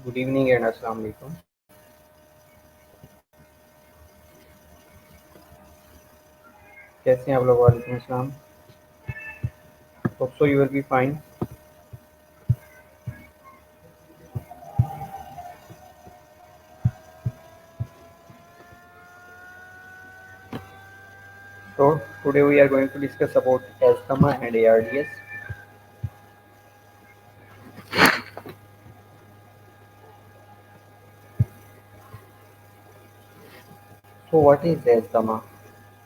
Good evening and अस्सलाम वालेकुम। कैसे हैं आप लोग? वालेकुम अस्सलाम। Hope so you will be fine. So today we are going to discuss about asthma and ARDS. So what is asthma?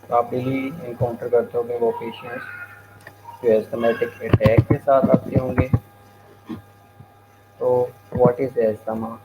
तो आप डेली इनकाउंटर करते होंगे वो पेशेंट्स जो एस्थमेटिक अटैक के साथ आते होंगे। तो what is asthma?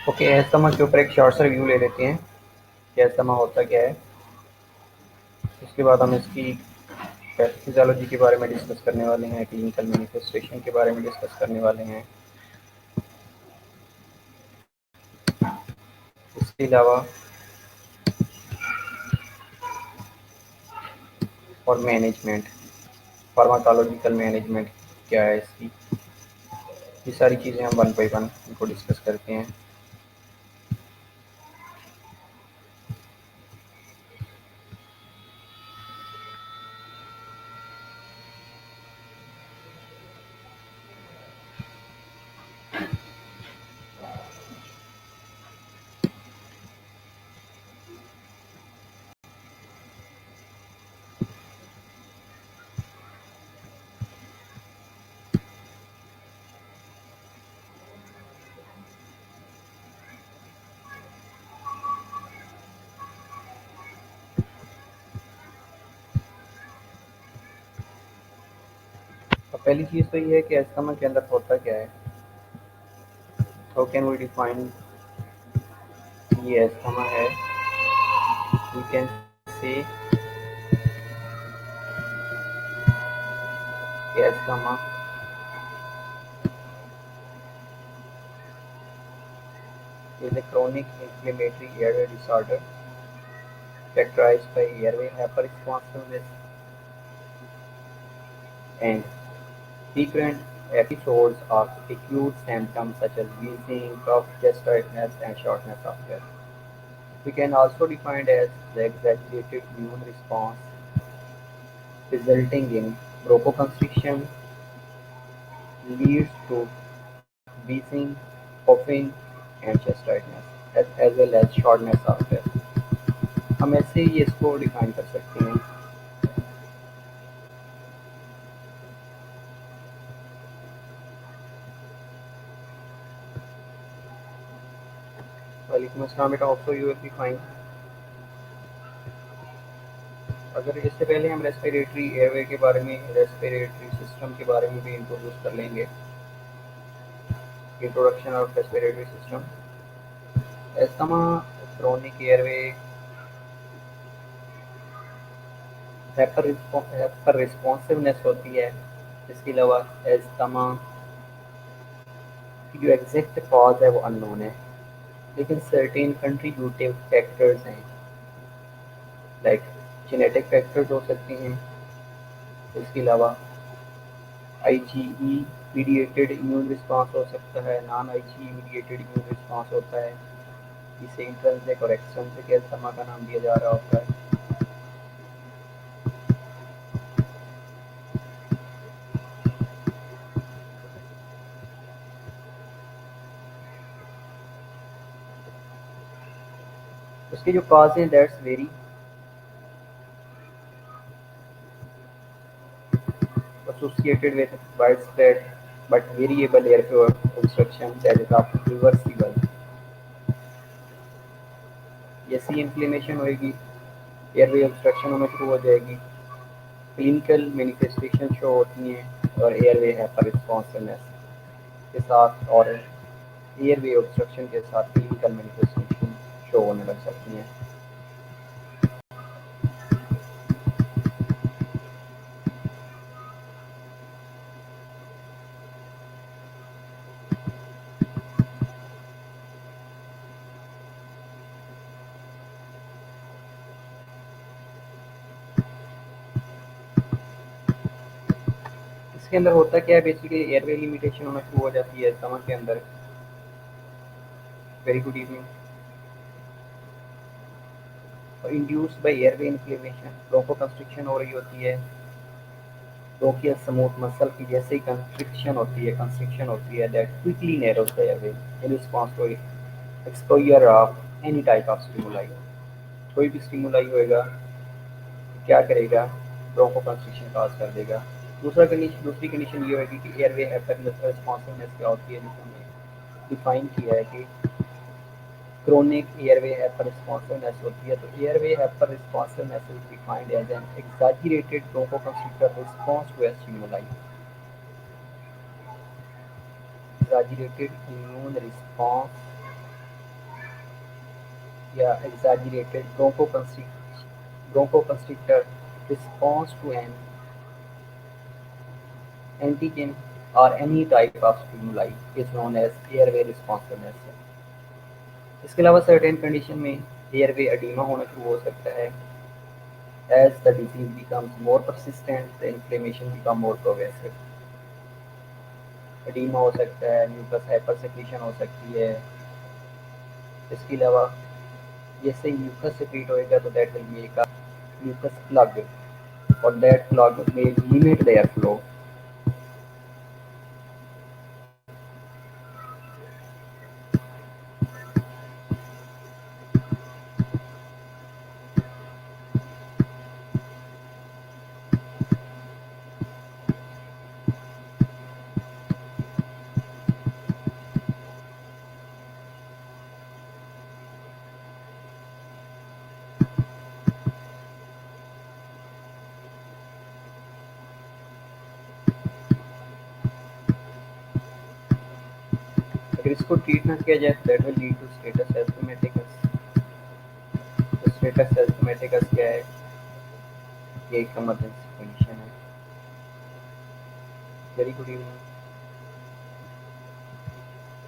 Okay, asthma के ऊपर एक शॉर्ट सा रिव्यू ले लेते हैं कि एस्थमा होता क्या है। इसके बाद हम इसकी पैथोफिजियोलॉजी के बारे में डिस्कस करने वाले हैं, क्लिनिकल मैनिफेस्टेशन के बारे में डिस्कस करने वाले हैं। इसके अलावा और मैनेजमेंट, फार्माकोलॉजिकल मैनेजमेंट क्या है इसकी, ये सारी चीज़ें हम वन बाई वन इनको डिस्कस करते हैं। तो पहली चीज़ तो ये है कि एस्थमा के अंदर होता क्या है। हाउ कैन वी डिफाइन ये एस्थमा है? We can say asthma is a chronic inflammatory airway disorder characterized by airway hyperresponsiveness and frequent episodes of acute symptoms such as wheezing, cough, chest tightness, and shortness of breath. We can also define it as the exaggerated immune response resulting in bronchoconstriction leads to wheezing, coughing, and chest tightness, as well as shortness of breath. हम ऐसे ही इसको define कर सकते हैं। वालेकुम अस्सलाम बेटा, hope so you will be fine. अगर इससे पहले हम रेस्पिरेटरी एयरवे के बारे में, रेस्पिरेटरी सिस्टम के बारे में भी इंट्रोड्यूस कर लेंगे। Introduction of respiratory system. Asthma chronic airway hyper responsiveness होती है। इसके अलावा एस्थमा की जो एग्जैक्ट कॉज है वो अननोन है, लेकिन सर्टेन कंट्रीब्यूटिव फैक्टर्स हैं, लाइक जेनेटिक फैक्टर्स हो सकते हैं। इसके अलावा आईजीई मीडिएटेड इम्यून रिस्पॉन्स हो सकता है, non IgE mediated immune response होता है। इसे इंट्रिंसिक और एक्सट्रिंसिक एस्थमा का नाम दिया जा रहा होता है। उसके जो कॉज हैं that's very associated with widespread but variable airflow obstruction that is often reversible। जैसे ही इन्फ्लेमेशन होएगी एयरवे ऑब्स्ट्रक्शन होना शुरू हो जाएगी, क्लिनिकल मैनिफेस्टेशन शो होती हैं और एयरवे हाइपर रिस्पॉन्सिवनेस के साथ और एयरवे ऑब्स्ट्रक्शन के साथ क्लिनिकल मैनिफेस्टेशन शो होने लग सकती हैं। इसके अंदर होता क्या है, बेसिकली एयरवे लिमिटेशन होना शुरू हो जाती है स्टमक के अंदर। Very good evening. और इंड्यूस्ड बाय एयरवे इन्फ्लेमेशन ब्रोंकोकंस्ट्रिक्शन हो रही होती है, ब्रोंकियल स्मूथ मसल की जैसे ही कंस्ट्रिक्शन होती है that quickly narrows the airway in response to exposure of any type of stimuli. कोई भी स्टिमुलाई होएगा क्या करेगा, ब्रोंकोकंस्ट्रिक्शन कॉज कर देगा। दूसरी कंडीशन ये होगी कि एयरवे हाइपर रिस्पॉन्सिवनेस क्या होती है, जिसे हमने डिफाइन किया है कि क्रोनिक एयरवे हाइपर रिस्पॉन्सिवनेस होती है। तो airway hyper responsiveness is defined as an exaggerated bronchoconstrictor response to a stimuli। Exaggerated immune response या exaggerated bronchoconstrictor response to an antigen or any type of stimuli is known as airway responsiveness। इसके अलावा certain condition में airway oedema होना शुरू हो सकता है। As the disease becomes more persistent, the inflammation become more progressive। Oedema हो सकता है, म्यूकस हाइपरसेक्रेशन हो सकती है। इसके अलावा जैसे म्यूकस सेक्रेट होएगा तो that will make a mucus plug और that plug may limit the airflow। अगर इसको ट्रीट ना किया जाए that will lead to status asthmaticus. तो स्टेटस एस्थमेटिकस क्या है, ये एक इमरजेंसी कंडीशन है। Very good evening.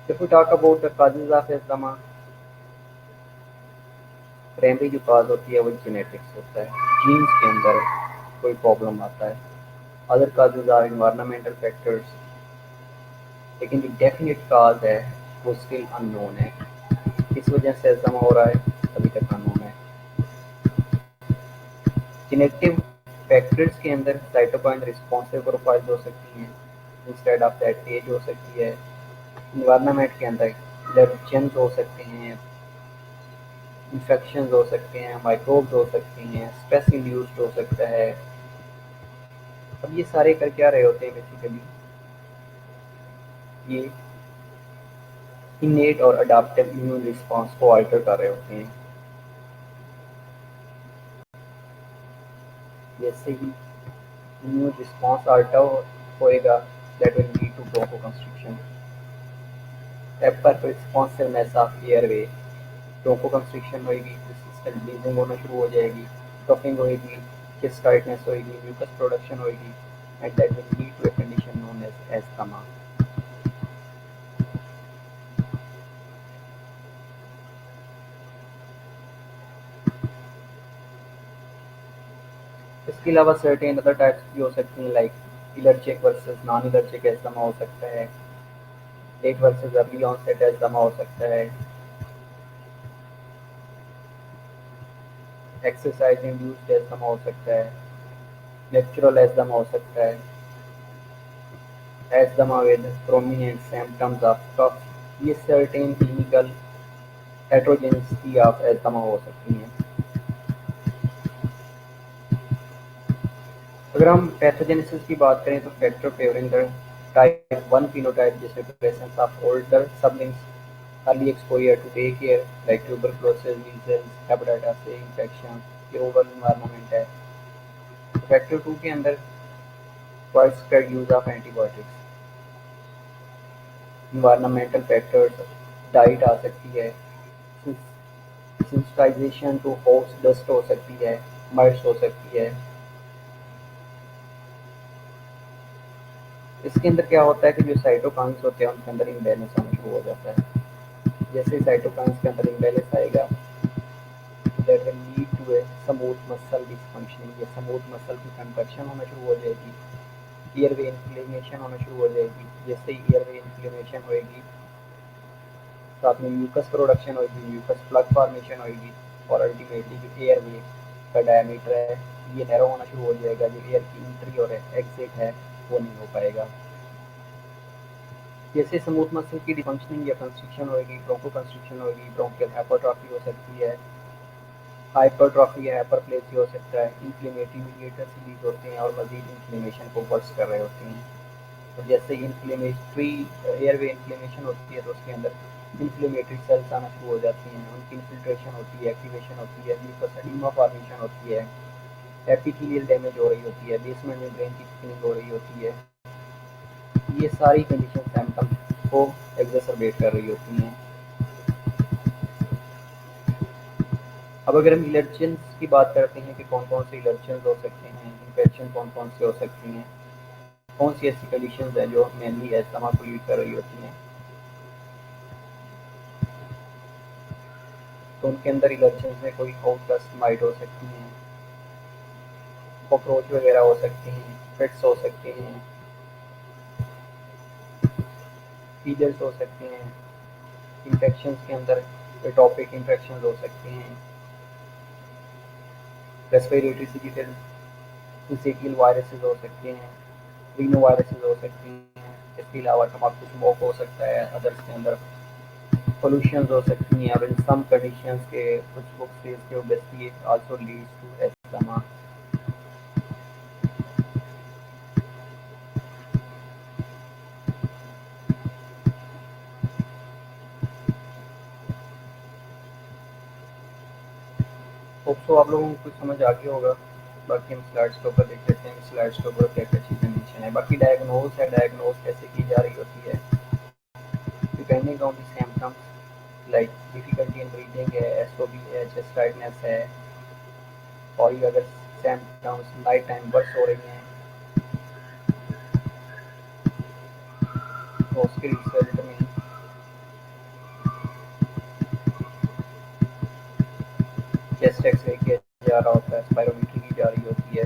If we talk about the causes of asthma, primary जो कॉज होती है वो जेनेटिक्स होता है, जीन्स के अंदर कोई प्रॉब्लम आता है। Other causes are environmental factors, लेकिन जो डेफिनेट काज है वो स्टिल अननोन है। किस वजह से अस्थमा हो रहा है अभी तक अननोन है। जेनेटिव फैक्टर्स के अंदर साइटोकाइन रिस्पॉन्सिव प्रोफाइल हो सकती हैं, इंस्टेड ऑफ दैट एज हो सकती है। इन्वायरमेंट के अंदर एलर्जेंस हो सकते हैं, इन्फेक्शन हो सकते हैं, माइक्रोब्स हो सकती हैं, स्ट्रेस इंड्यूस्ड हो सकता है। अब ये सारे कर क्या रहे होते हैं, बेसिकली ये इनेट और अडाप्टिव इम्यून रिस्पॉन्स को अल्टर कर रहे होते हैं। जैसे ही इम्यून रिस्पॉन्स अल्टर होएगा that will lead to bronchoconstriction. Hyper responsiveness of airway, bronchoconstriction होएगी, रेजिस्टेंट ब्रीदिंग होना शुरू हो जाएगी, कफिंग होएगी, चेस्ट टाइटनेस होएगी, म्यूकस प्रोडक्शन होएगी and that will lead to a condition known as asthma. इसके अलावा सर्टेन अदर टाइप्स भी हो सकती हैं, like allergic versus non allergic asthma हो सकता है, late versus early onset asthma हो सकता है। एक्सरसाइज इंड्यूस्ड एस्थमा हो सकता है, नेचुरल एस्थमा हो सकता है, asthma with prominent symptoms of cough. ये certain clinical heterogeneity of asthma हो सकती हैं। अगर हम पैथोजेनेसिस की बात करें तो factor favouring the type 1 phenotype जैसे presence of older siblings, early exposure to daycare like tuberculosis, measles, hepatitis A infection, ये ओवरऑल इन्वायरमेंट है। फैक्टर 2 के अंदर widespread use of antibiotics, environmental factors, diet आ सकती है, सेंसिटाइजेशन टू होस्ट डस्ट हो सकती है, माइट्स हो सकती है। इसके अंदर क्या होता है कि जो साइटोकाइन्स होते हैं उनके अंदर इम्बैलेंस होना शुरू हो जाता है। जैसे साइटोकाइन्स के अंदर इम्बैलेंस आएगा, that will lead to a smooth muscle dysfunctioning, या स्मूथ मसल की कंट्रक्शन होना शुरू हो जाएगी। एयरवे इन्फ्लेमेशन होना शुरू हो जाएगी। जैसे ही एयरवे इन्फ्लेमेशन होएगी, साथ में म्यूकस प्रोडक्शन होगी, म्यूकस प्लग फॉर्मेशन होगी, और अल्टीमेटली जो एयरवे का डायमीटर है ये नैरो होना शुरू हो जाएगा। जो एयर की एंट्री और एग्जिट है वो नहीं हो पाएगा। जैसे स्मूथ मसल की डिफंक्शनिंग या कंस्ट्रक्शन होगी, ब्रोंको कंस्ट्रक्शन होगी, ब्रोंकियल हाइपरट्रॉफी हो सकती है, हाइपरट्रॉफी या हाइपरप्लेसी हो सकता है, इन्फ्लेमेटरी मीडिएटर्स रिलीज होते हैं और मजीद इन्फ्लेमेशन को वर्स कर रहे होते हैं। तो जैसे इन्फ्लेमेटरी एयरवे इन्फ्लेमेशन होती है तो उसके अंदर इन्फ्लेमेटरी सेल्स आना शुरू हो जाती हैं, उनकी इन्फिल्ट्रेशन होती है, एक्टिवेशन होती है, म्यूकस एडिमा फॉर्मेशन होती है, एपिथेलियल डैमेज हो रही होती है, बेसमेंट मेम्ब्रेन की थिकनिंग हो रही होती है। ये सारी कंडीशन सिम्टम को एग्जैसरबेट कर रही होती हैं। अब अगर हम इलर्जन्स की बात करते हैं कि कौन कौन से इलर्जन्स हो सकते हैं, इन्फेक्शन कौन कौन से हो सकती हैं, कौन सी ऐसी कंडीशंस हैं जो मेनली एस्थमा को लीड कर रही होती हैं, तो उनके अंदर इलर्जन्स में कोई हाउस डस्ट माइट हो सकती हैं, कॉकरोच वगैरह हो सकती हैं, फिट्स हो सकते हैं, फीजर्स हो सकते हैं। इन्फेक्शंस के अंदर एटॉपिक इन्फेक्शन हो सकते हैं, रेस्पिरेटरी सिंसिटियल वायरसेस हो सकते हैं, रीनो वायरसेस हो सकती हैं। इसके अलावा तम्बाकू स्मोक हो सकता है, अदर्स के अंदर पोल्यूशन हो सकती हैं। और इन सम कंडीशंस के कुछ बुक्स के obesity also leads to asthma. Hope so आप लोगों को कुछ समझ आ गया होगा। बाकी हम स्लाइड्स के ऊपर देख लेते हैं, स्लाइड्स के ऊपर क्या क्या चीज़ें मेंशन है। बाकी डायग्नोज है, डायग्नोज कैसे की जा रही होती है, depending on the symptoms like difficulty in breathing है, एसओबी है, चेस्ट टाइटनेस है, और ये अगर सिम्टम्स नाइट टाइम वर्स हो रही हैं तो उसके रिजल्ट में चेस्ट एक्सरे किया जा रहा होता है, स्पायरोमीट्री की जा रही होती है।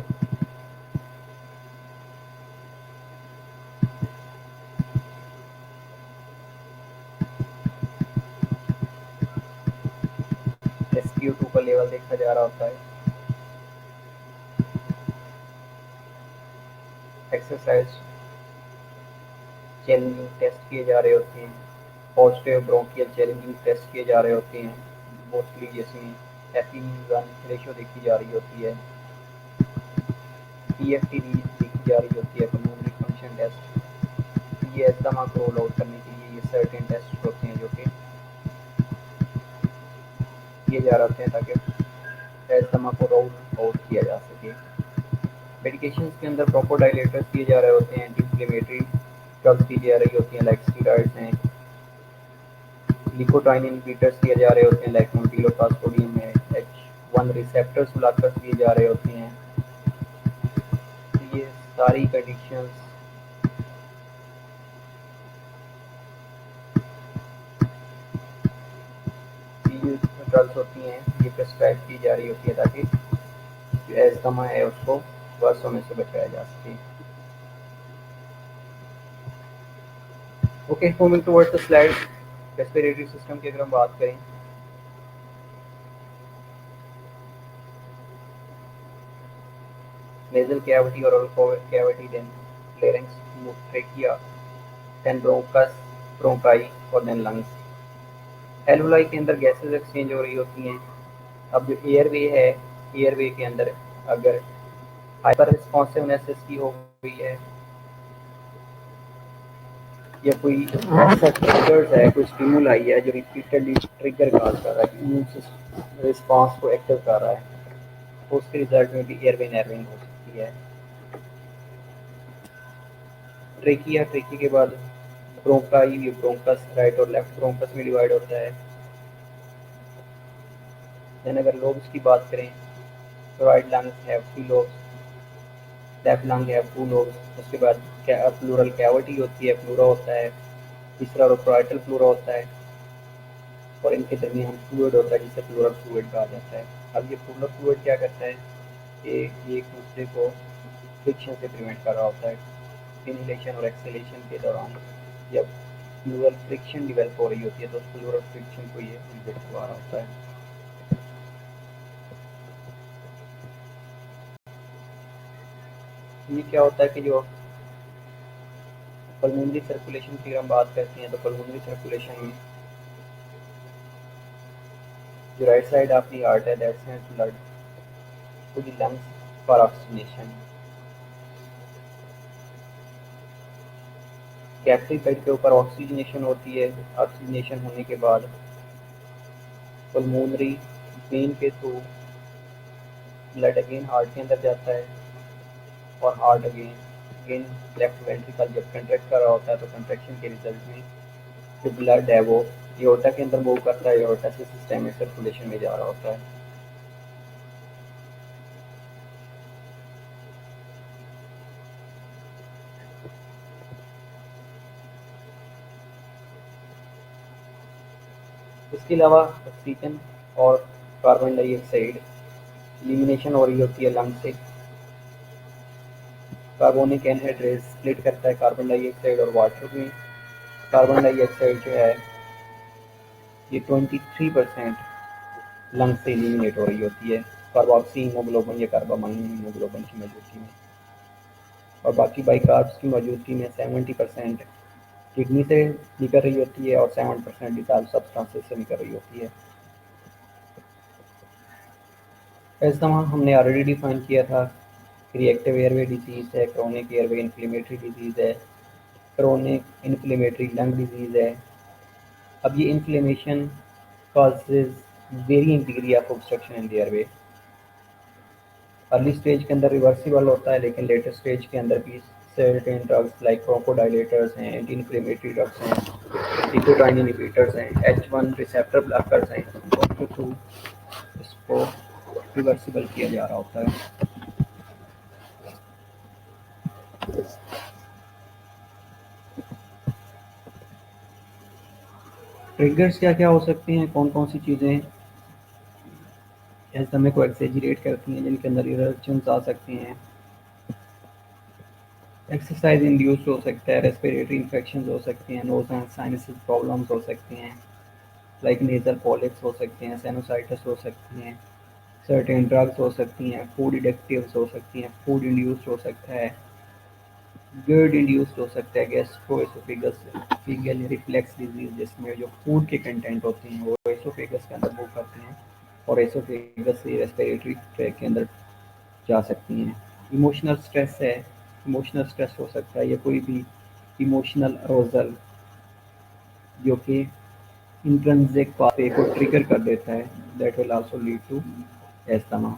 SpO2 का लेवल देखा जा रहा होता है। एक्सरसाइज चैलेंजिंग टेस्ट किए जा रहे होते हैं, पॉजिटिव ब्रोंकियल चैलेंजिंग टेस्ट किए जा रहे होते हैं मोस्टली, जिसमें FeV1 रेशियो देखी जा रही होती है, PFT देखी जा रही होती है, पल्मोनरी फंक्शन टेस्ट। ये एस्थमा को रोल आउट करने के लिए ये सर्टेन टेस्ट होते हैं जो कि किए जा रहे होते हैं ताकि एस्थमा को रोल आउट किया जा सके। मेडिकेशन के अंदर ब्रोंकोडायलेटर्स दिए जा रहे होते हैं, एंटी इंफ्लेमेटरी ड्रग्स दी जा रही होती हैं लाइक स्टीरॉइड्स हैं, निकोटाइन इनहिबिटर्स दिए जा रहे होते हैं लाइक मोनोक्लोप्रासोडियम है, H1 रिसेप्टर्स ब्लॉकर्स दिए जा रहे होते हैं। तो ये सारी कंडीशंस ये जो ड्रग्स होती हैं ये प्रिस्क्राइब की जा रही होती है ताकि जो एस्थमा है उसको वर्स होने से बचाया जा सके। Okay, moving towards the slide. Respiratory system की अगर हम बात करें nasal cavity or oral cavity, then larynx, trachea, then bronchus, bronchi और then lungs। एल्वुलाई के अंदर गैसेज एक्सचेंज हो रही होती हैं। अब जो एयरवे है, एयरवे के अंदर अगर हाइपर रिस्पॉन्सिवनेस की हो गई है या कोई ऐसा ट्रिगर्स है, कोई स्टिमुलाई है जो रिपीटेडली ट्रिगर कॉज कर रहा है, इम्यून रिस्पॉन्स को एक्टिव कर रहा है, तो उसके रिजल्ट में भी एयरवे नर्विंग हो सकती है। ट्रेकिया, ट्रेकी के बाद ब्रोंकाई, ये ब्रोंकस राइट और लेफ्ट ब्रोंकस में डिवाइड होता है। देन अगर लोब्स की बात करें तो right lungs have 3 lobes, left lung have 2 lobes. उसके बाद प्लूरल कैविटी होती है, प्लूरा होता है, तीसरा रोप्राइटल प्लूरा होता है और इनके दरमियान फ्लूइड होता है जिसे प्लूरल फ्लूइड कहा जाता है। अब ये प्लूरल फ्लूइड क्या करता है कि ये एक दूसरे को फ्रिक्शन से प्रिवेंट कर रहा होता है। इनहेलेशन और एक्सहेलेशन के दौरान जब प्लूरल फ्रिक्शन डेवलप हो रही होती है तो उस प्लूरल फ्रिक्शन को ये इन्हिबिट करवा रहा होता है। ये क्या होता है कि जो पल्मोनरी सर्कुलेशन की हम बात करते हैं तो पल्मोनरी सर्कुलेशन में जो right side of the heart है that sends blood to the lungs for oxygenation. Capillary bed के ऊपर ऑक्सीजनेशन होती है। ऑक्सीजनेशन होने के बाद पल्मोनरी वेन के थ्रू ब्लड अगेन हार्ट के अंदर जाता है और heart again again left ventricle जब कंट्रैक्ट कर रहा होता है तो कंट्रैक्शन के रिजल्ट में जो ब्लड है वो एओर्टा के अंदर मूव करता है, एओर्टा से सिस्टमिक सर्कुलेशन में जा रहा होता है। इसके अलावा ऑक्सीजन और कार्बन डाइऑक्साइड एलिमिनेशन हो रही होती है लंग से। कार्बोनिक एनहाइड्रेट स्प्लिट करता है कार्बन डाइऑक्साइड और वाटर में। कार्बन डाइऑक्साइड जो है ये 23% लंग से एलिमिनेट हो रही होती है कार्बोक्सी हीमोग्लोबिन या कार्बामाइन हीमोग्लोबिन की मौजूदगी में, और बाकी बाइकार्ब्स की मौजूदगी में 70% किडनी से निकल रही होती है और 7% डिसॉल्व सब्सटेंसेस से निकल रही होती है। एस्थमा हमने ऑलरेडी डिफाइन किया था। रिएक्टिव एयरवे डिजीज़ है, क्रोनिक एयरवे इन्फ्लेमेटरी डिजीज़ है, क्रोनिक इन्फ्लेमेटरी लंग डिजीज़ है। अब ये inflammation causes varying degree of obstruction in the airway। Early stage के अंदर रिवर्सिबल होता है लेकिन लेटर स्टेज के अंदर भी सर्टेन ड्रग्स लाइक ब्रोंकोडायलेटर्स हैं, एंटी इन्फ्लेमेटरी ड्रग्स हैं, निकोटाइन इनहिबिटर्स हैं, H1 रिसेप्टर ब्लॉकर्स हैं, उनके थ्रू इसको रिवर्सिबल किया जा रहा होता है। ट्रिगर्स क्या क्या हो सकती हैं, कौन कौन सी चीज़ें एस्थमा को एक्सेजरेट करती हैं जिनके अंदर इरप्शंस आ सकती हैं। एक्सरसाइज इंड्यूस्ड हो सकता है, रेस्पिरेटरी इन्फेक्शन हो सकती हैं, नोज एंड साइनस प्रॉब्लम्स हो सकती हैं लाइक नेजल पॉलिप्स हो सकते हैं, साइनोसाइटिस हो सकती हैं, सर्टेन ड्रग्स हो सकती हैं, फूड एडिक्टिव्स हो सकती हैं, फूड इंड्यूस्ड हो सकता है, गर्ड इंड्यूस्ड हो सकता है, गैस्ट्रोएसोफेगस फीगल रिफ्लेक्स डिजीज जिसमें जो फूड के कंटेंट होते हैं वो एसोफेगस के अंदर मूव करते हैं और एसोफेगस से रेस्पिरेटरी ट्रैक के अंदर जा सकती हैं। इमोशनल स्ट्रेस है, इमोशनल स्ट्रेस हो सकता है या कोई भी इमोशनल अरोजल जो कि इंट्रिंसिक पाथवे को ट्रिगर कर देता है, that will also lead to asthma.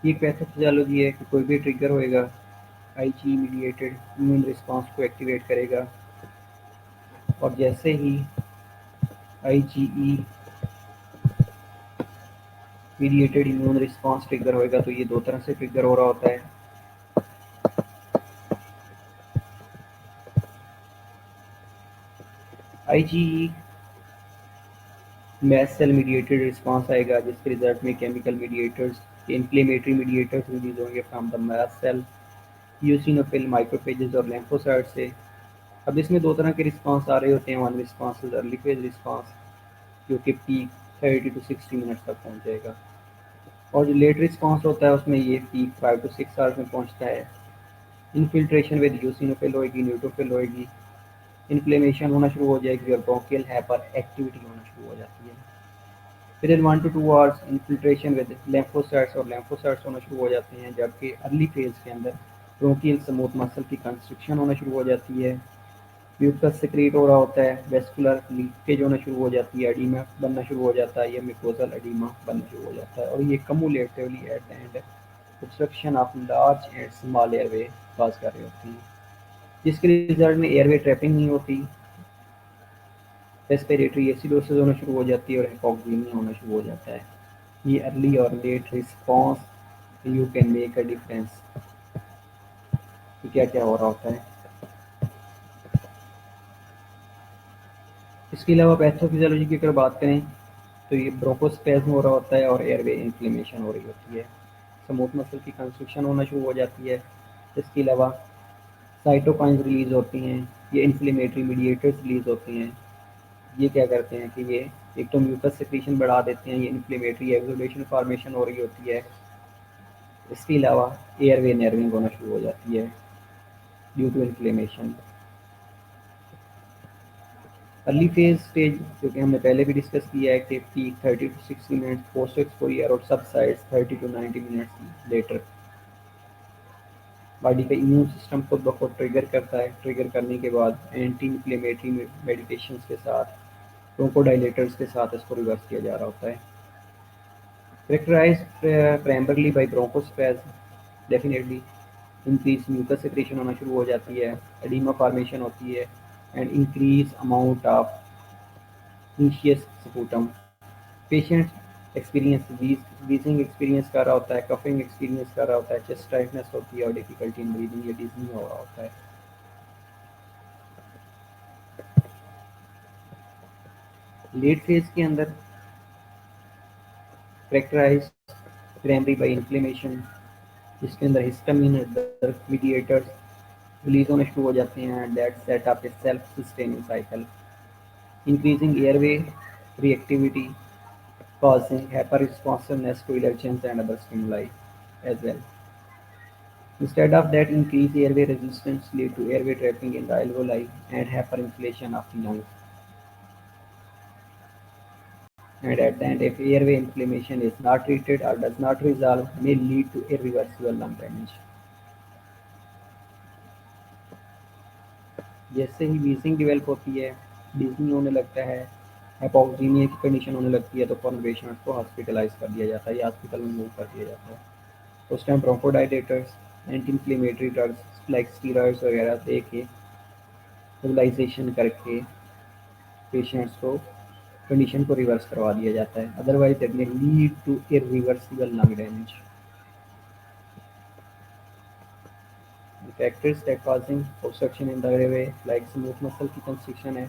ये एक पैथोफिजियोलॉजी है कि कोई भी ट्रिगर होएगा आईजी मीडिएटेड इम्यून रिस्पांस को एक्टिवेट करेगा, और जैसे ही IgE mediated immune response trigger होएगा तो ये दो तरह से ट्रिगर हो रहा होता है। IgE mast cell mediated response आएगा जिसके रिजल्ट में chemical mediators, inflammatory mediators release होंगे from the mast cell, eosinophil, macrophages और लिम्फोसाइट से। अब इसमें दो तरह के रिस्पांस आ रहे होते हैं। One response is early phase response जो कि पीक 30 to 60 मिनट्स तक पहुँच जाएगा। और जो लेट रिस्पॉन्स होता है उसमें ये पीक 5 to 6 आवर्स में पहुँचता है। इनफिल्ट्रेशन विद यूसिनोफिल होएगी, न्यूट्रोफिल होएगी, इन्फ्लेमेशन होना शुरू हो जाएगी और ब्रोंकियल हाइपर एक्टिविटी होना शुरू हो जाती है। With in 1 to 2 hours infiltration with lymphocytes और lymphocytes होना शुरू हो जाते हैं, जबकि अर्ली फेज के अंदर ब्रोंकियल स्मूथ मसल की कंस्ट्रक्शन होना शुरू हो जाती है, म्यूकस सिक्रीट हो रहा होता है, वेस्कुलर लीकेज होना शुरू हो जाती है, एडीमा बनना शुरू हो जाता है या म्यूकोजल एडीमा बनना शुरू हो जाता है, और ये cumulatively at the end obstruction of large and small airway cause कर रही होती हैं, जिसके रिजल्ट में एयरवे ट्रैपिंग नहीं होती, रेस्पिरेटरी एसिडोसिस होना शुरू हो जाती है और हाइपोक्सीमिया होना शुरू हो जाता है। ये अर्ली और late response you can make a difference कि क्या क्या हो रहा होता है। इसके अलावा पैथोफिजियोलॉजी की अगर बात करें तो ये ब्रोंकोस्पेज्म हो रहा होता है और एयरवे इन्फ्लेमेशन हो रही होती है, स्मूथ मसल की कंस्ट्रक्शन होना शुरू हो जाती है। इसके अलावा साइटोकाइंस रिलीज होती हैं, ये इन्फ्लेमेटरी मीडिएटर्स रिलीज होती हैं। ये क्या करते हैं कि ये एक तो म्यूकस सिक्रीशन बढ़ा देते हैं, ये इन्फ्लेमेटरी एक्सुडेशन फॉर्मेशन हो रही होती है। इसके अलावा एयरवे नर्विंग होना शुरू हो जाती है due to inflammation. Early phase stage जो कि हमने पहले भी डिस्कस किया है कि peak 30 to 60 minutes, post exposure और subsides 30 to 90 minutes later. Body का इम्यून सिस्टम खुद ब खुद ट्रिगर करता है, ट्रिगर करने के बाद एंटी इन्फ्लेमेटरी मेडिकेशंस के साथ, ब्रोंकोडाइलेटर्स के साथ इसको रिवर्स किया जा रहा होता है। Characterized primarily by bronchospasm, definitely increase mucus secretion होना शुरू हो जाती है, edema formation होती है, and increase amount of aqueous sputum. Patient experience wheezing experience कर रहा होता है, कफिंग एक्सपीरियंस कर रहा होता है, चेस्ट टाइटनेस होती है और डिफिकल्टी इन ब्रीदिंग या डिजनी हो रहा होता है। लेट फेज के अंदर करेक्टराइज प्राइमरी बाय इन्फ्लेमेशन, जिसके अंदर हिस्टामिन मीडिएटर्स रिलीज होने शुरू हो जाते हैं, that set up A self sustaining cycle, increasing airway reactivity, causing hyperresponsiveness to allergens and other stimuli as well. Instead of that, increased airway resistance lead to airway trapping in the alveoli and hyperinflation of the lungs. And at the end, if airway inflammation is not treated or does not resolve, may lead to irreversible lung damage. जैसे ही wheezing develop होती है, Disney होने लगता है, hypoxaemia की condition होने लगती है, तो फॉरन पेशेंट्स को हॉस्पिटलाइज कर दिया जाता है या हॉस्पिटल में मूव कर दिया जाता है। तो उस time bronchodilators, anti inflammatory drugs like steroids वगैरह दे के मोबिलाइजेशन करके पेशेंट्स को कंडीशन को रिवर्स करवा दिया जाता है, otherwise it may lead to irreversible lung damage. Factors that causing obstruction in the airway like smooth muscle की कंस्ट्रिक्शन है,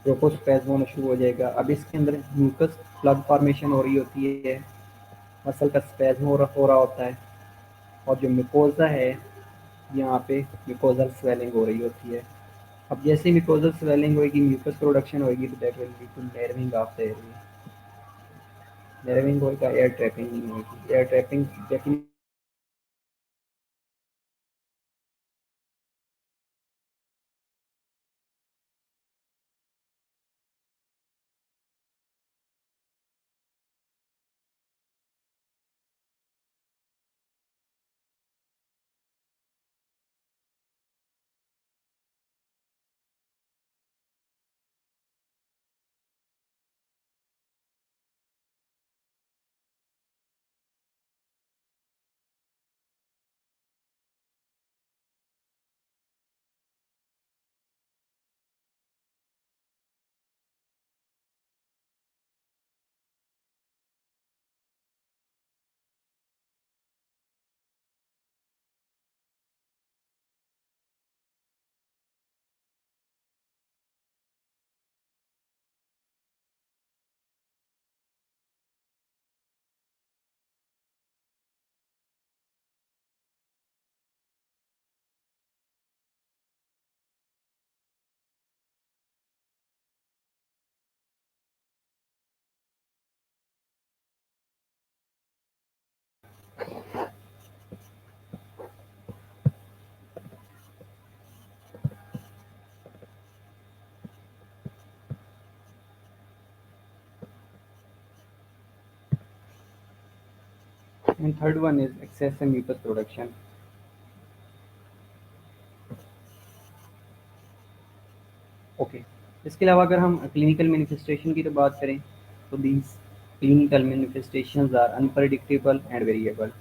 ब्रोंकोस्पैज्म होना शुरू हो जाएगा। अब इसके अंदर म्यूकस प्लग फॉर्मेशन हो रही होती है, मसल का स्पैज्म हो रहा होता है, और जो म्यूकोजा है यहाँ पे म्यूकोजल स्वेलिंग हो रही होती है। अब जैसे ही म्यूकोजल स्वेलिंग होगी, म्यूकस प्रोडक्शन होगी, तो that will lead to narrowing of the airway. Narrowing होगा, एयर ट्रैपिंग नहीं होगी। Air trapping definitely And third one is excessive mucus production. Okay, इसके अलावा अगर हम क्लिनिकल मैनिफेस्टेशन की तो बात करें तो these clinical manifestations are unpredictable and variable.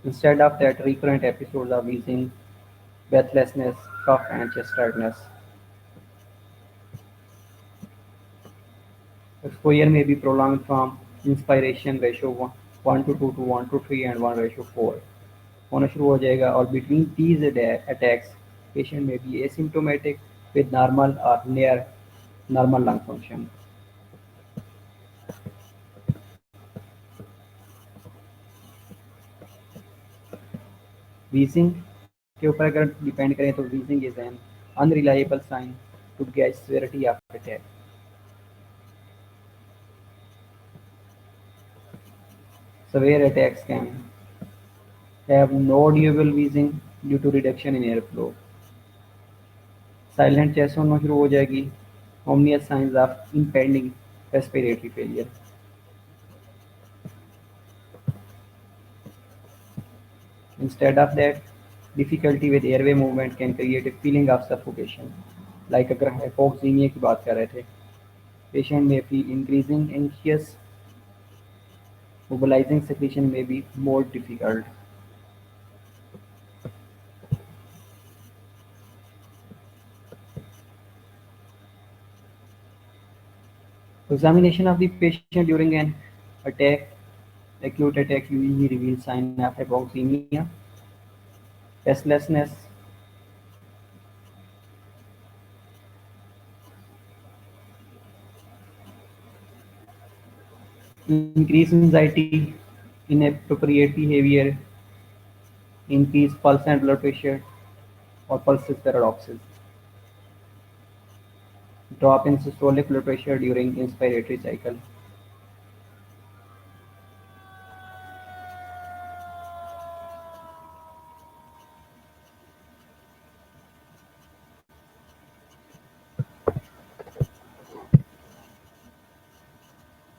Instead of that, recurrent episodes of wheezing, breathlessness, cough, and chest tightness. Exposure may be prolonged from inspiration ratio 1 to 2 to 1 to 3 and 1 ratio 4 होना शुरू हो जाएगा और between these attacks, patient may be asymptomatic with normal or near normal lung function. Wheezing के ऊपर अगर depend करें तो wheezing is an unreliable sign to gauge severity of attack. Severe attacks can have no audible wheezing due to reduction in airflow. Silent chest होना शुरू हो जाएगी. Ominous signs of impending respiratory failure. Instead of that, difficulty with airway movement can create a feeling of suffocation. Like अगर hypoxemia की बात कर रहे थे, patient may feel increasing anxious, mobilizing secretion may be more difficult. Examination of the patient during an attack, acute attack usually reveals signs of hypoxemia, restlessness, increased anxiety, inappropriate behavior, increased pulse and blood pressure, or pulses paradoxes, drop in systolic blood pressure during inspiratory cycle.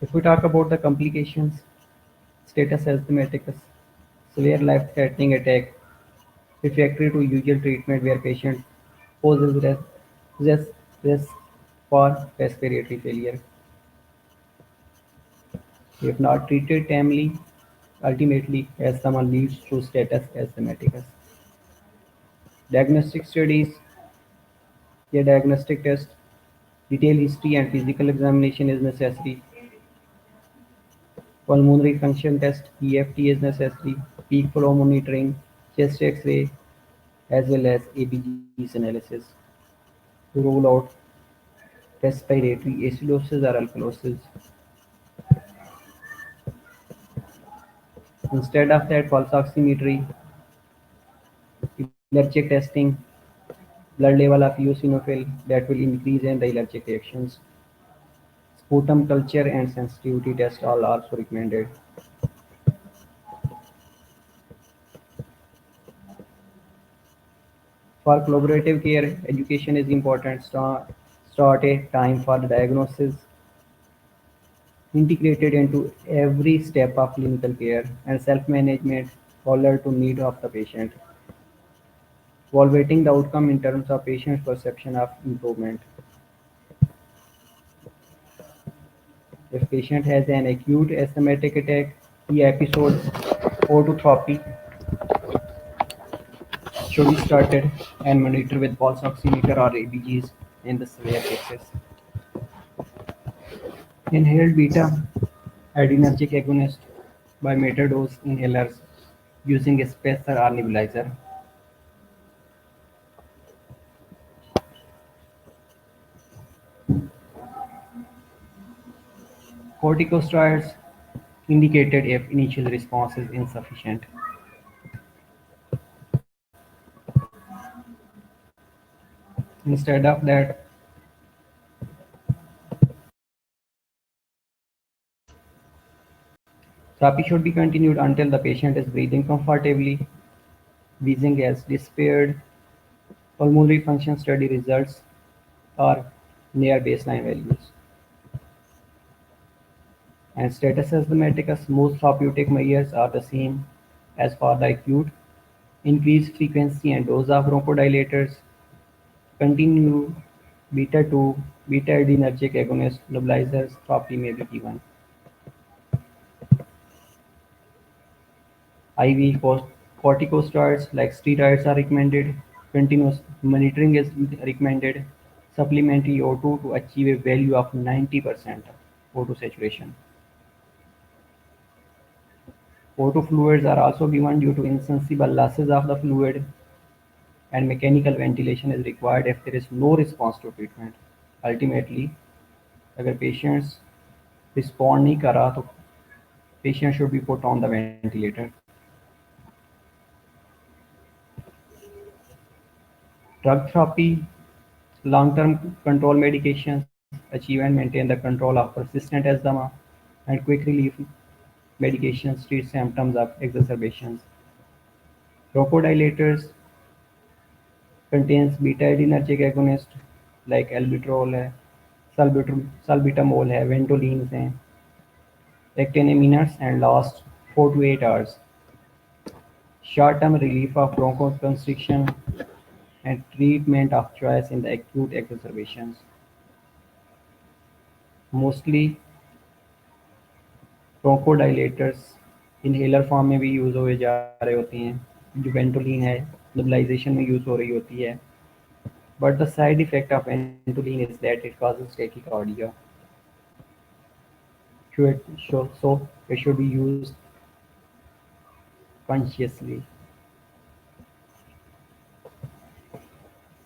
If we talk about the complications, status asthmaticus, severe life-threatening attack, refractory to usual treatment where patient poses risk for respiratory failure. If not treated timely, ultimately asthma leads to status asthmaticus. Diagnostic studies, a diagnostic test, detailed history and physical examination is necessary. Pulmonary function test (PFT) is necessary, peak flow monitoring, chest X-ray, as well as ABGs analysis to rule out respiratory acidosis or alkalosis. Instead of that, pulse oximetry, allergic testing, blood level of eosinophil that will increase in the allergic reactions. Sputum culture and sensitivity test are also recommended. For collaborative care, education is important. Start a time for the diagnosis, integrated into every step of clinical care, and self-management tailored to need of the patient, evaluating the outcome in terms of patient's perception of improvement. If patient has an acute asthmatic attack, the episode orthotherapy should be started and monitored with pulse oximeter or ABGs in the severe cases. Inhaled beta adrenergic agonist by metered dose inhalers using a spacer or nebulizer. Corticosteroids indicated if initial response is insufficient. Instead of that, therapy should be continued until the patient is breathing comfortably, wheezing has disappeared, pulmonary function study results, or near baseline values. And status asthmaticus, most therapeutic measures are the same as for the acute. Increased frequency and dose of bronchodilators, continue beta-2, beta-adrenergic agonist stabilizers therapy may be given. IV corticosteroids like steroids are recommended. Continuous monitoring is recommended. Supplementary O2 to achieve a value of 90% O2 saturation. O2 fluids are also given due to insensible losses of the fluid, and mechanical ventilation is required if there is no response to treatment. Ultimately, अगर patients respond नहीं करा तो patient should be put on the ventilator. Drug therapy, long-term control medications achieve and maintain the control of persistent asthma, and quick relief medications treat symptoms of exacerbations. Bronchodilators contains beta-adrenergic agonists like albuterol है, salbutamol है, ventolins हैं, act in a minutes and last 4 to 8 hours. Short-term relief of bronchoconstriction and treatment of choice in the acute exacerbations. Mostly bronchodilators inhaler form में भी use हुए जा रहे होते हैं, जो वेंटोलिन है नेबुलाइजेशन में यूज़ हो रही होती है, but the side effect of Ventolin is that it causes tachycardia. So it should be used consciously.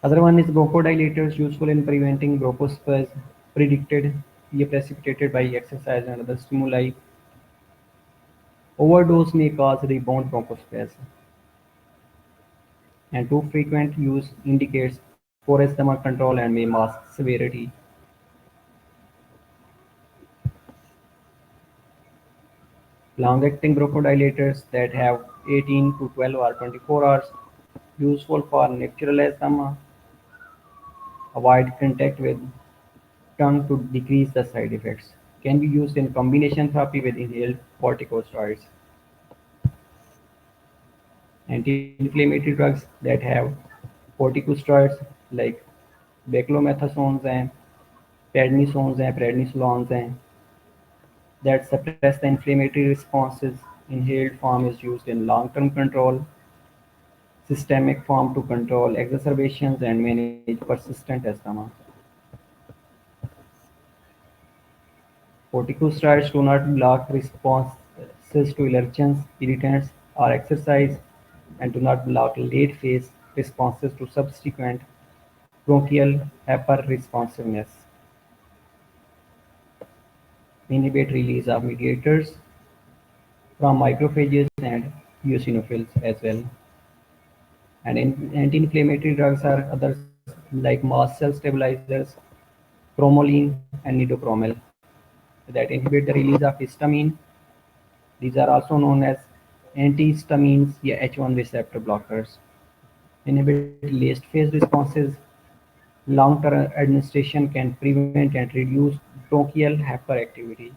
Other one is bronchodilators useful in preventing bronchospasm predicted ये precipitated by exercise and other stimuli. Overdose may cause rebound bronchospasm, and too frequent use indicates poor asthma control and may mask severity. Long-acting bronchodilators that have 18 to 12 or 24 hours, useful for natural asthma, avoid contact with tongue to decrease the side effects. Can be used in combination therapy with inhaled corticosteroids. Anti-inflammatory drugs that have corticosteroids like beclomethasones and prednisones and prednisolones and that suppress the inflammatory responses. Inhaled form is used in long-term control, systemic form to control exacerbations and manage persistent asthma. Corticosteroids do not block responses to allergens, irritants, or exercise, and do not block late-phase responses to subsequent bronchial hyperresponsiveness. Inhibit release of mediators from macrophages and eosinophils as well. And anti-inflammatory drugs are others like mast cell stabilizers, cromolyn, and nidopromel that inhibit the release of histamine. These are also known as antihistamines या H1 receptor blockers. Inhibit late phase responses. Long-term administration can prevent and reduce bronchial hyperactivity.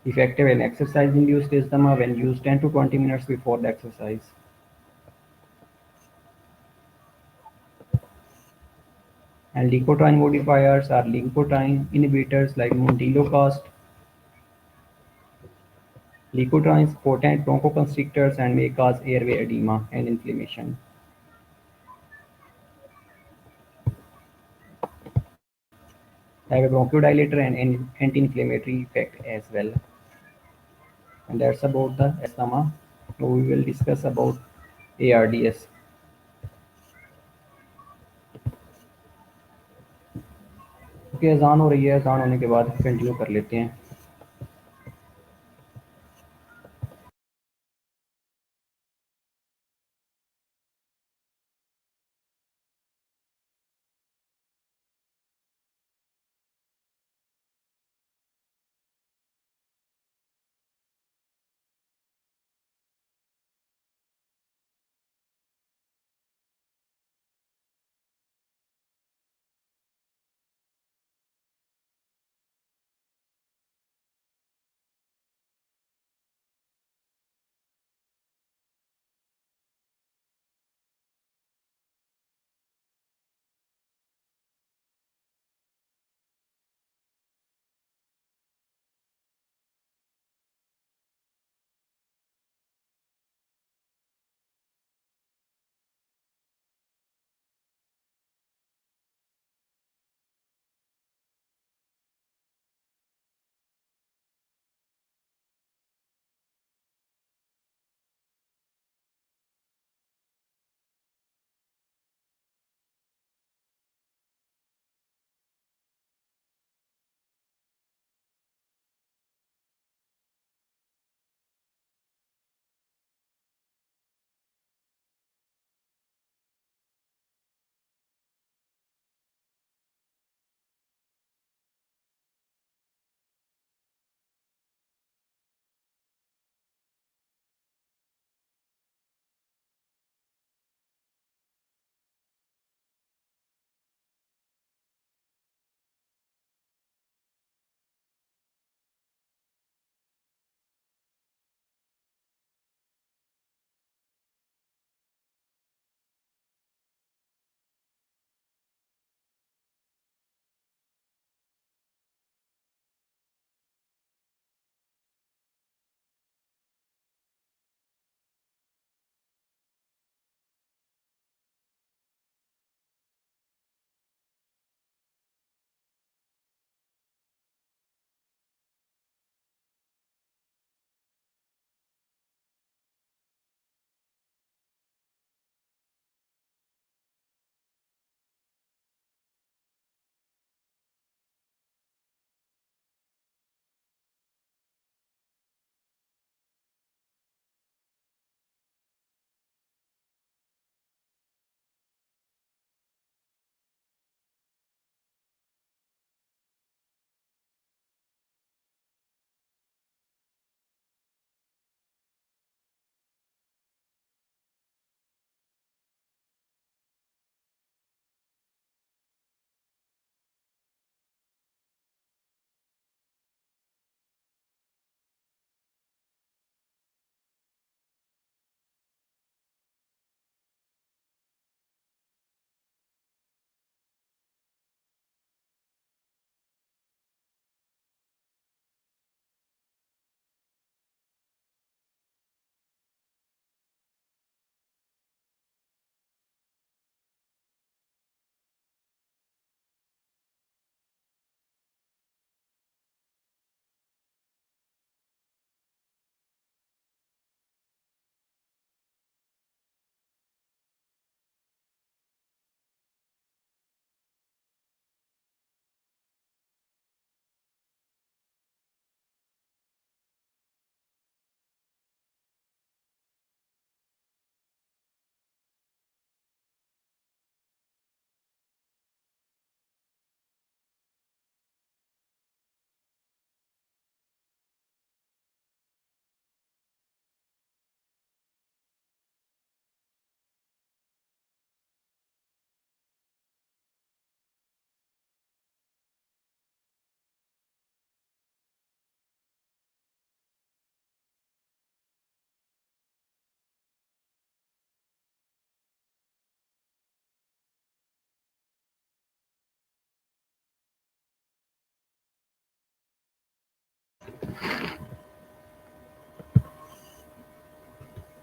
Effective in exercise-induced asthma when used 10 to 20 minutes before the exercise. And leukotriene modifiers are leukotriene inhibitors like montelukast. Leukotrienes potent bronchoconstrictors and may cause airway edema and inflammation. Have a bronchodilator and an anti-inflammatory effect as well. And that's about the asthma. Now we will discuss about ARDS. Okay, अजान हो रही है, अजान होने के बाद continue कर लेते हैं.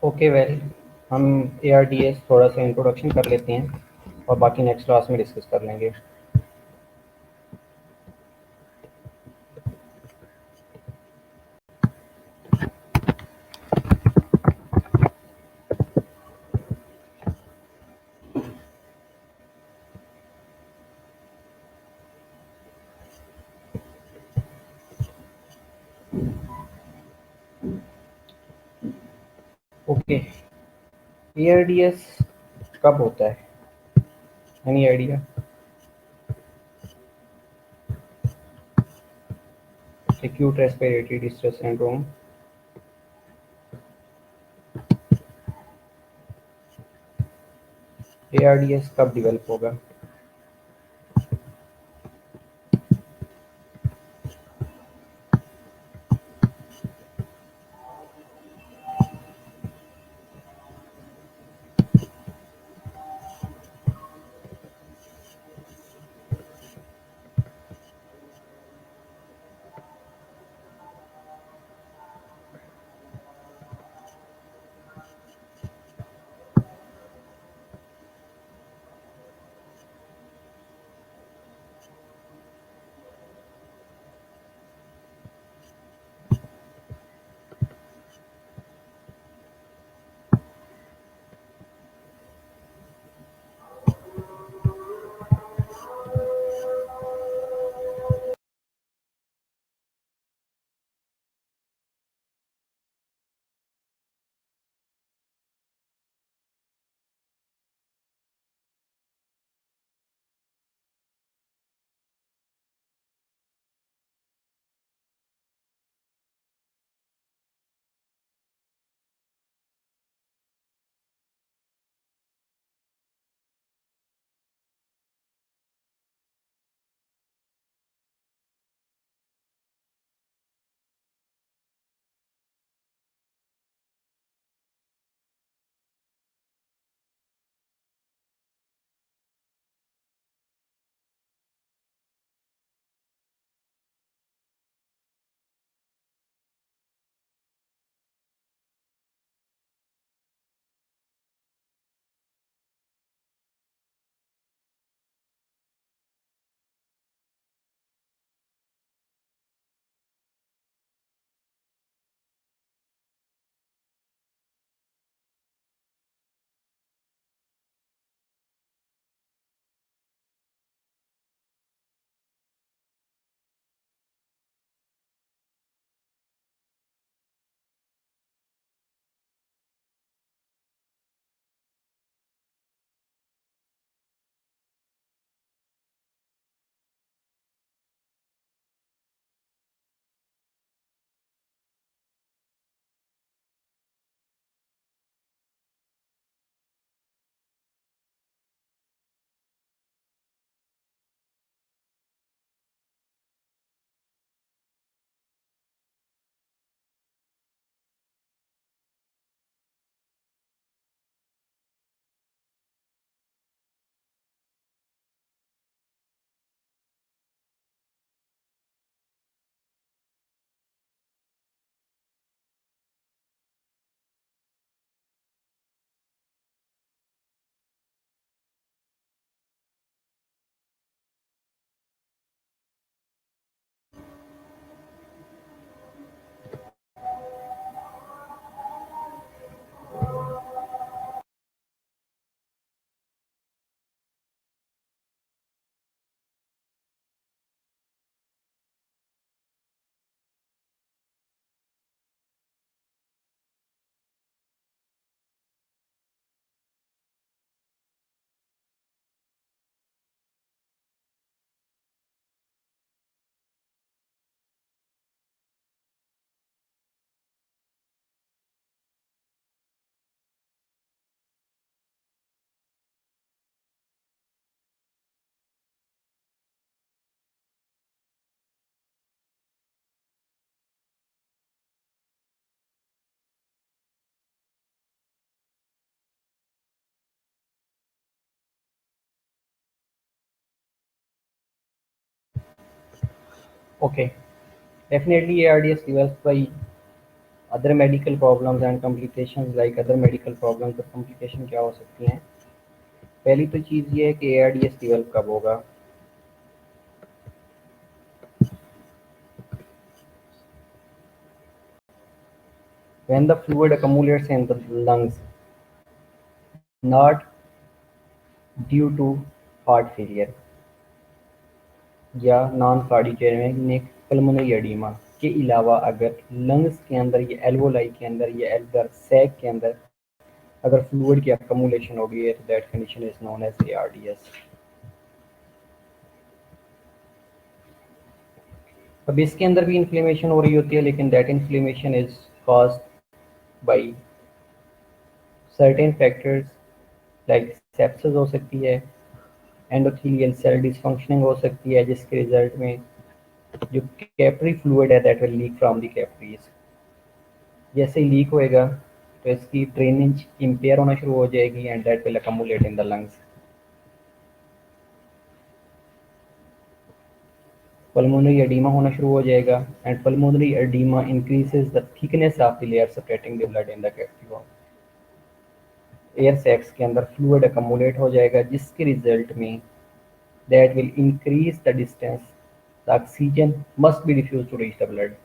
ओके वेल, हम ARDS थोड़ा सा इंट्रोडक्शन कर लेते हैं और बाकी नेक्स्ट क्लास में डिस्कस कर लेंगे। ओके, ARDS कब होता है? Any idea? Acute respiratory distress syndrome. ARDS कब डेवलप होगा? Okay, definitely ARDS developed by other medical problems and complications, like other medical problems और कॉम्प्लिकेशन क्या हो सकती हैं। पहली तो चीज़ ये है कि ARDS डेवलप कब होगा। When the fluid accumulates in the lungs, not due to heart failure या नॉन कार्डियोजेनिक पल्मोनरी एडीमा के अलावा अगर लंग्स के अंदर या एल्वोलाई के अंदर या एल्वर सैक के अंदर अगर फ्लूइड की अकमुलेशन हो गई है तो that condition is known as ARDS। अब इसके अंदर भी इन्फ्लेमेशन हो रही होती है, लेकिन that inflammation is caused by certain factors, like sepsis हो सकती है, एंडोथेलियल सेल डिसफंक्शनिंग हो सकती है, जिसके रिजल्ट में जो कैपिलरी फ्लूइड है that will leak from the capillaries. जैसे ही लीक होएगा तो इसकी ड्रेनेज इम्पेयर होना शुरू हो जाएगी and that will accumulate in the lungs. Pulmonary edema होना शुरू हो जाएगा and pulmonary edema increases the thickness of the layer separating the blood in the cavity wall. Air sacs के अंदर फ्लूइड अकमुलेट हो जाएगा, जिसके रिजल्ट में that will increase the distance the oxygen must be diffuse to reach the blood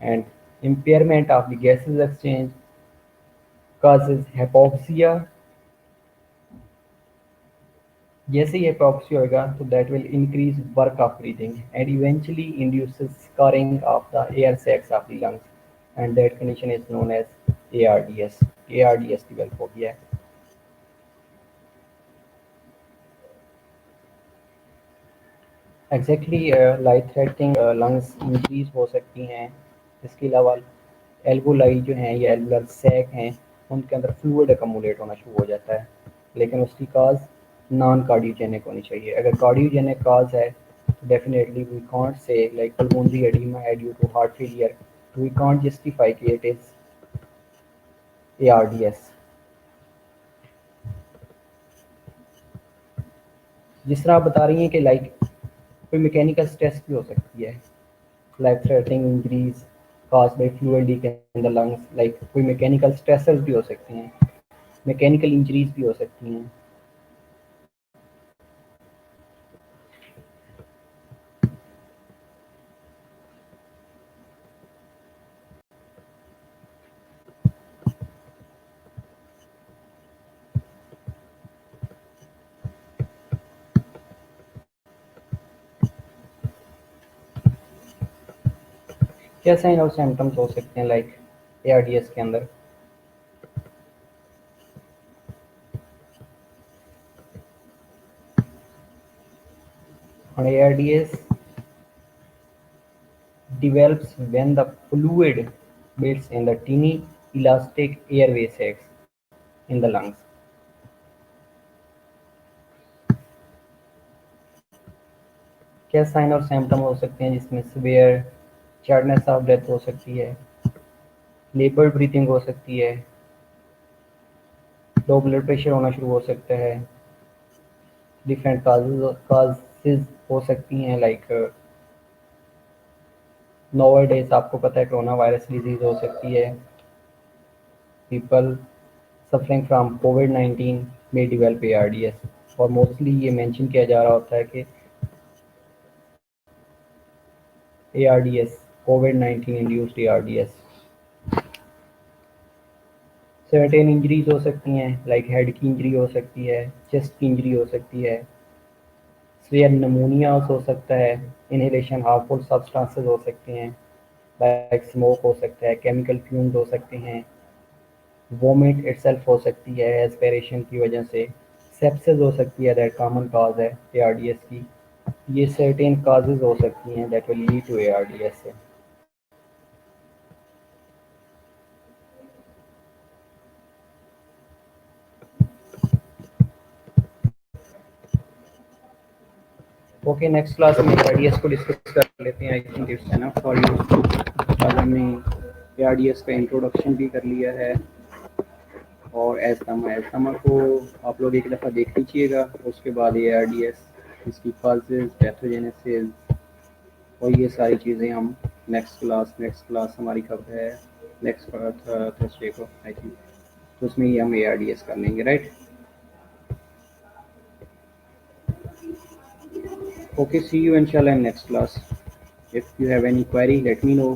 and impairment of the gases exchange causes hypoxia। जैसे ही hypoxia होगा तो that will increase work of breathing and eventually induces scarring of the air sacs of the lungs and that condition is known as ARDS। ARDS develop हो गया है। Exactly life threatening lungs increase हो सकती हैं। इसके अलावा alveoli जो हैं या एल्वुलर सैक हैं उनके अंदर फ्लूइड अकमुलेट होना शुरू हो जाता है, लेकिन उसकी काज नॉन कार्डियोजेनिक होनी चाहिए। अगर कार्डियोजेनिक काज है तो definitely we can't say like pulmonary edema है due to heart failure, we can't justify कि इट इज ARDS। जिस तरह आप बता रही हैं कि लाइक कोई मैकेनिकल स्ट्रेस भी हो सकती है, life threatening injuries caused by fluid leak in the lungs, like कोई मैकेनिकल स्ट्रेसर्स भी हो सकती हैं, मैकेनिकल इंजरीज भी हो सकती हैं। क्या साइन और सिम्टम्स हो सकते हैं लाइक ARDS के अंदर। और ARDS develops when the fluid builds in the tiny elastic airway sacs in the lungs। क्या साइन और सिम्टम हो सकते हैं जिसमें सिवियर चार्डनेस ऑफ डेथ हो सकती है, लेबर्ड ब्रीथिंग हो सकती है, लो ब्लड प्रेशर होना शुरू हो सकता है, डिफरेंट काजेज हो सकती हैं लाइक नोवेल डेज आपको पता है कोरोना वायरस डिजीज हो सकती है। पीपल सफरिंग फ्रॉम कोविड-19 में डेवलप ARDS और मोस्टली ये मेंशन किया जा रहा होता है कि ARDS कोविड-19 इंड्यूस्ड ARDS। सर्टेन इंजरीज हो सकती हैं लाइक हेड की इंजरी हो सकती है, चेस्ट की इंजरी हो सकती है, सीवियर निमोनिया हो सकता है, इनहेलेशन हार्मफुल सब्सटेंसेस हो सकते हैं लाइक स्मोक हो सकता है, केमिकल फ्यूम्स हो सकते हैं, वोमिट इटसेल्फ हो सकती है एस्पिरेशन की वजह से, सेप्सिस हो सकती है दैट कॉमन काज है ARDS की। ये सर्टेन काजेज हो सकती हैं that will lead to ARDS से। ओके, नेक्स्ट क्लास में ARDS को डिस्कस कर लेते हैं। I think it's enough for you. आज हमने ARDS का इंट्रोडक्शन भी कर लिया है और एस्थमा को आप लोग एक दफ़ा देख लीजिएगा, उसके बाद ARDS, इसकी काजेज, पैथोजेनेसिस और ये सारी चीज़ें हम नेक्स्ट क्लास हमारी कब है नेक्स्ट थर्सडे को आई थिंक, तो उसमें ही हम ARDS कर लेंगे, right? Okay, see you inshallah in next class. If you have any query, let me know.